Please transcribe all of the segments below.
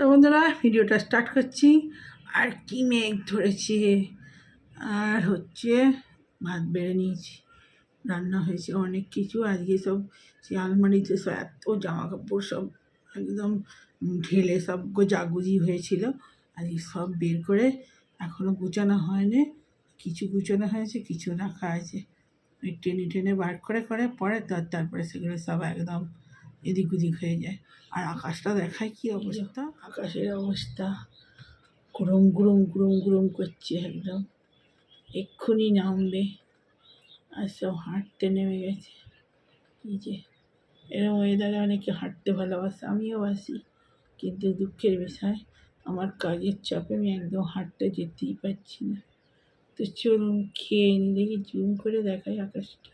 তো বন্ধুরা ভিডিওটা স্টার্ট করছি। আর কি মেঘ ধরেছে, আর হচ্ছে ভাত বেড়ে নিয়েছি, রান্না হয়েছে অনেক কিছু। আজকে সব সে আলমারিতে সব এত জামা কাপড় সব একদম ঢেলে সব গোজাগুজি হয়েছিল, আজকে সব বের করে এখনও গুছানো হয়নি। কিছু গুছানো হয়েছে, কিছু রাখা আছে, ওই টেনে টেনে বার করে করে পরে তারপরে সেগুলো সব একদম এদিক ওদিক হয়ে যায়। আর আকাশটা দেখায় কী অবস্থা, আকাশের অবস্থা গুরুম গুরুম গুরুম গুরুম করছে, একদম এক্ষুনি নামবে। আর সব হাঁটতে নেমে গেছে। এই যে এরকম ওয়েদারে অনেকে হাঁটতে ভালোবাসে, আমিও বাসি, কিন্তু দুঃখের বিষয় আমার কাজের চাপে আমি একদম হাঁটতে যেতেই পারছি না। তো চলুন খেয়ে নি, দেখি জুম করে দেখাই আকাশটা।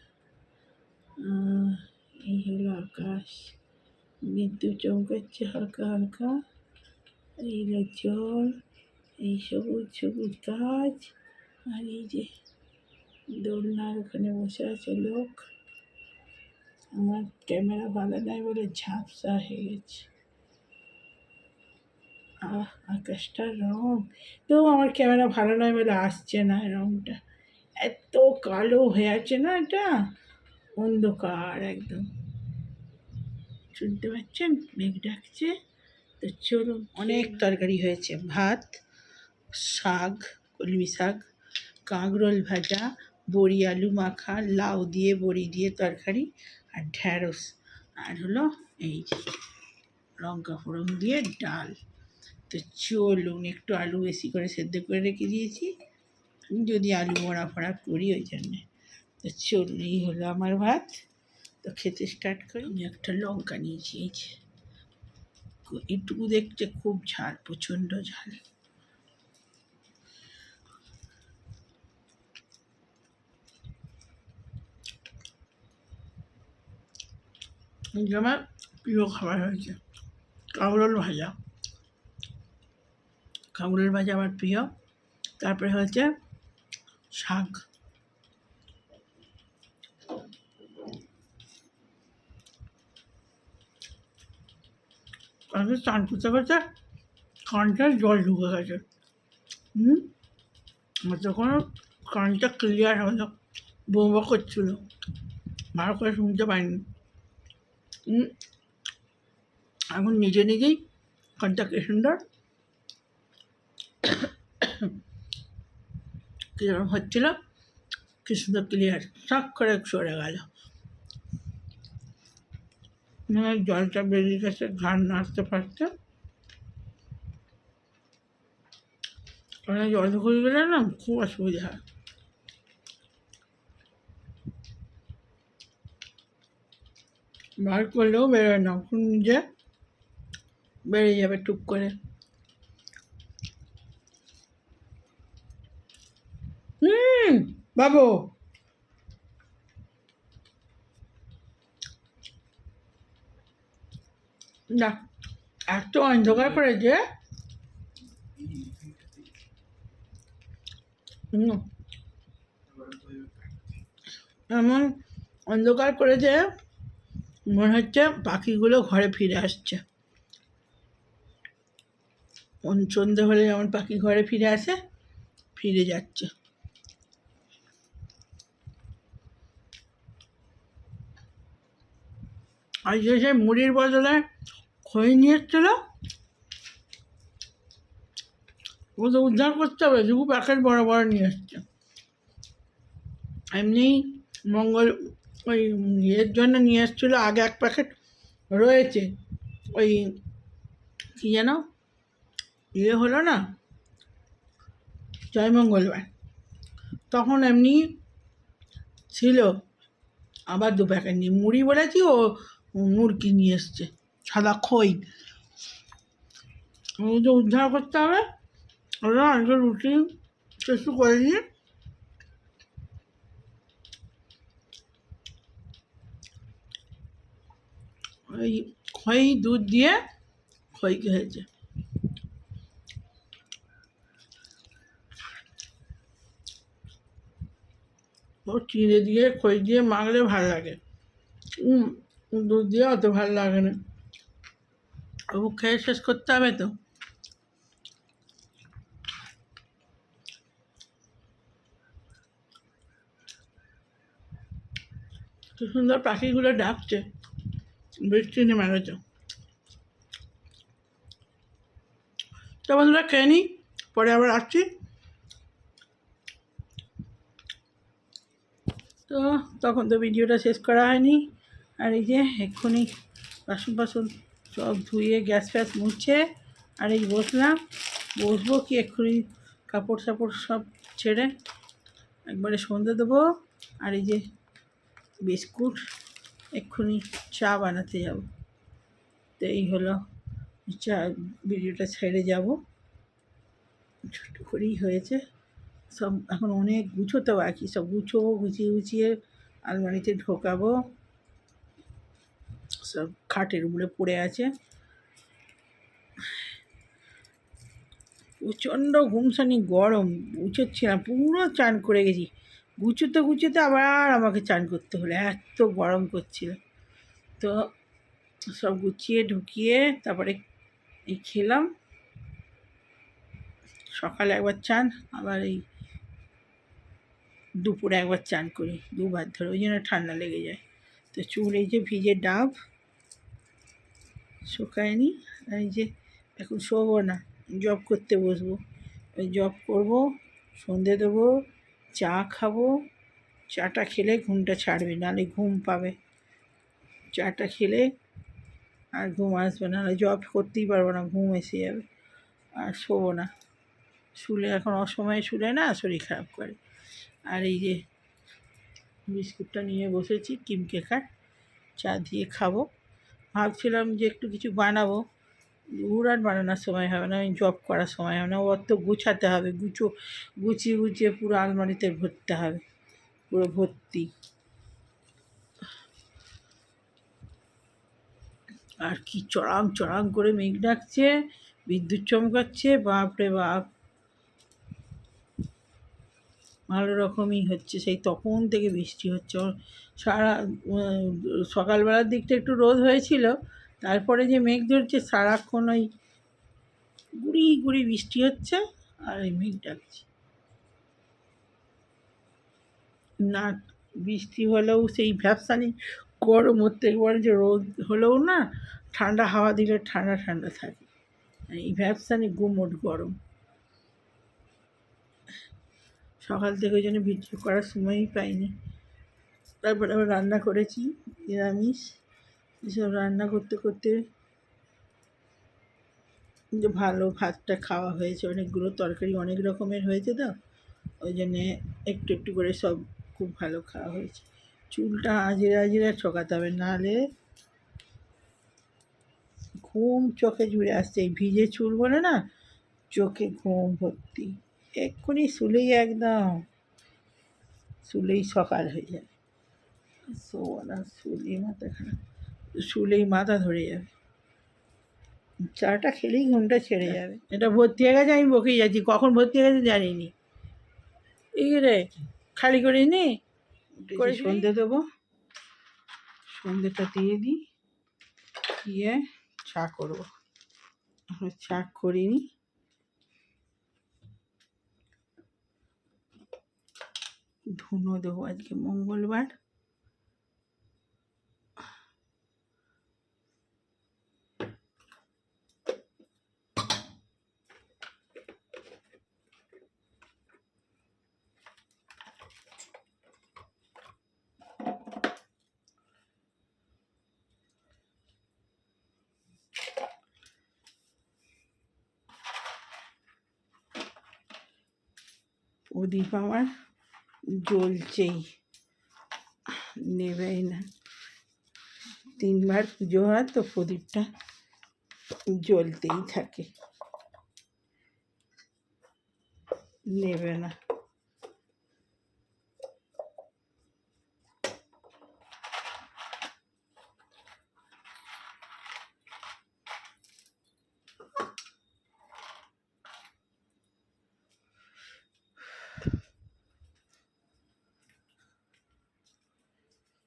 এই হলো আকাশ, বিদ্যুৎ চমকাচ্ছে হালকা হালকা, এই হলো জল, এই সবুজ সবুজ গাছ, আর এই যে দোলনার ওখানে বসে আছে লোক। আমার ক্যামেরা ভালো নাই বলে ঝাপসা হয়ে গেছে। আকাশটার রং তো আমার ক্যামেরা ভালো নয় বলে আসছে না, রংটা এত কালো হয়ে আছে না, এটা অন্ধকার একদম। শুনতে পাচ্ছেন মেঘ ডাকছে। তো চলুন, অনেক তরকারি হয়েছে, ভাত, শাক, কলমি শাক, কাঁকরোল ভাজা, বড়ি আলু মাখা, লাউ দিয়ে বড়ি দিয়ে তরকারি, আর ঢ্যাঁড়স, আর হলো এই যে লঙ্কা ফোড়ন দিয়ে ডাল। তো চলুন, একটু আলু বেশি করে সেদ্ধ করে রেখে দিয়েছি, যদি আলু বড়া ফড়া করি ওই জন্যে। তো চলুন, এই হলো আমার ভাত। তো খেতে স্টার্ট করি। আমি একটা লঙ্কা নিয়েছি, এই যে এটুকু দেখতে খুব ঝাল, প্রচণ্ড ঝাল। আমার প্রিয় খাবার হয়েছে কাঁকরোল ভাজা। কাঁকরোল ভাজা আমার প্রিয়। তারপরে হচ্ছে শাক। আগে চান করতে করতে কানটায় জল ঢুকে গেছে। আর তখন কানটা ক্লিয়ার হলো, বোমা করছিল, ভালো করে শুনতে পাইনি। এখন নিজে নিজেই কানটা কি সুন্দর কীরকম হচ্ছিল, কি সুন্দর ক্লিয়ার, শাক করে সরে গেল। জলটা বেরিয়ে গেছে ঘাড় নাড়তে পারতে। কারণ জল ঘুরে গেলে না খুব অসুবিধা হয়। বার করলেও বেরোয় না, নিজে বেরিয়ে যাবে টুক করে। বাবু না, এত অন্ধকার করেছে, এমন অন্ধকার করেছে মনে হচ্ছে পাখিগুলো ঘরে ফিরে আসছে। সন্ধে হলে যেমন পাখি ঘরে ফিরে আসে, ফিরে যাচ্ছে। আর যে সে মুড়ির বদলে খই নিয়ে এসছিল, ও তো উদ্ধার করতে হবে, দু প্যাকেট বড় বড় নিয়ে এসছে। এমনি মঙ্গল ওই ইয়ের জন্য নিয়ে এসেছিলো, আগে এক প্যাকেট রয়েছে, ওই কী যেন ইয়ে হলো না, জয়মঙ্গলবার, তখন এমনি ছিল, আবার দু প্যাকেট নিয়ে মুড়ি বলেছি, ও মুরগি নিয়ে এসছে, সাদা খই। তো উদ্ধার করতে হবে, ওরা আজকে রুটি একটু করে নিয়ে ওই খই দুধ দিয়ে খইকে হয়েছে। ও চিড়ে দিয়ে খই দিয়ে মাখলে ভালো লাগে, দুধ দিয়ে অত ভালো লাগে না। ও খেয়ে শেষ করতে হবে তো, কি সুন্দর পাখিগুলো ডাকছে, বৃষ্টি নেমে গেছে। তো বন্ধুরা খেয়ে নিই, পরে আবার আসছি। তো তখন তো ভিডিওটা শেষ করা হয়নি। আর এই যে এক্ষুনি বাসন সব ধুয়ে গ্যাস ফ্যাস মুছে আর এই বসবো কি এক্ষুনি কাপড় সাপড় সব ছেড়ে একবারে সন্ধে দেবো। আর এই যে বিস্কুট, এক্ষুনি চা বানাতে যাব। তো এই হলো চা, ভিডিওটা ছেড়ে যাব। ছোটো করেই হয়েছে সব, এখন অনেক গুছোতে বাকি, সব গুছোবো, গুছিয়ে আলমারিতে ঢোকাবো। সব খাটের উপরে পড়ে আছে। প্রচণ্ড ঘুমসানি গরম, গুছোচ্ছি না, পুরো চান করে গেছি। গুছোতে আবার আমাকে চান করতে হলো, এত গরম করছিল। তো সব গুছিয়ে ঢুকিয়ে তারপরে এই খেলাম। সকালে একবার চান, আবার এই দুপুরে একবার চান করি, দুবার ধরে, ওই জন্য ঠান্ডা লেগে যায়। তো চুল এই যে ভিজে ডাব শুকায়নি। আর এই যে এখন শোবো না, জব করতে বসবো। ওই জব করবো, সন্ধে দেবো, চা খাবো। চাটা খেলে ঘুমটা ছাড়বে, নাহলে ঘুম পাবে। চাটা খেলে আর ঘুম আসবে, নাহলে জব করতেই পারবো না, ঘুম এসে যাবে। আর শোবো না, শুলে এখন অসময়ে শুলে না শরীর খারাপ করে। আর এই যে বিস্কুটটা নিয়ে বসেছি, কিম কেকার, চা দিয়ে খাবো। ভাবছিলাম যে একটু কিছু বানাবো, উড়ান বানানোর সময় হবে না, আমি জব করার সময় হবে না, অত গুছাতে হবে, গুছিয়ে পুরো আলমারিতে ভরতে হবে, পুরো ভর্তি। আর কি চড়াং করে মেঘ ডাকছে, বিদ্যুৎ চমকাচ্ছে, বাপরে বাপ, ভালো রকমই হচ্ছে। সেই তখন থেকে বৃষ্টি হচ্ছে সারা, সকালবেলার দিকটা একটু রোদ হয়েছিল, তারপরে যে মেঘ ধরছে সারাক্ষণ ওই গুড়ি বৃষ্টি হচ্ছে আর এই মেঘ ডাকছে। না বৃষ্টি হলেও সেই ভ্যাপসানি গরম হতে, একবারে যে রোদ হলেও না, ঠান্ডা হাওয়া দিলে ঠান্ডা থাকে, এই ভ্যাপসানি গুমোট গরম। সকাল থেকে ওই জন্য ভিডিও করার সময়ই পাইনি। তারপরে আবার রান্না করেছি নিরামিষ, এসব রান্না করতে যে ভালো ভাতটা খাওয়া হয়েছে, অনেকগুলো তরকারি অনেক রকমের হয়েছে, তো ওই জন্যে একটু করে সব খুব ভালো খাওয়া হয়েছে। চুলটা আজেরা ঠকাতে হবে, নাহলে ঘুম চোখে জুড়ে আসছে। এই ভিজে চুল বলে না, চোখে ঘুম ভর্তি, এক্ষুনি শুলেই সকাল হয়ে যাবে। শোবো না, শুলেই মাথা ধরে যাবে, চাটা খেলেই ঘুমটা ছেড়ে যাবে। এটা ভর্তি হয়ে গেছে, আমি বকেই যাচ্ছি, কখন ভর্তি হয়ে গেছে জানিনি। এই রে খালি করে নি করে সন্ধে দেবো, সন্ধেটা দিয়ে দিয়ে চা করবো। চা করিনি, ধুনো দেবো, আজকে মঙ্গলবার। প্রদীপ আমার জ্বলছেই, নেবেই না। 3 বার পুজো হয় তো প্রদীপটা জ্বলতেই থাকে, নেবে না।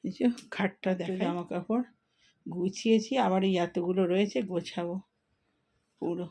এই যে খাটটা দেখো, জামা কাপড় গুছিয়েছি, আবার এই এতগুলো রয়েছে, গোছাবো পুরো।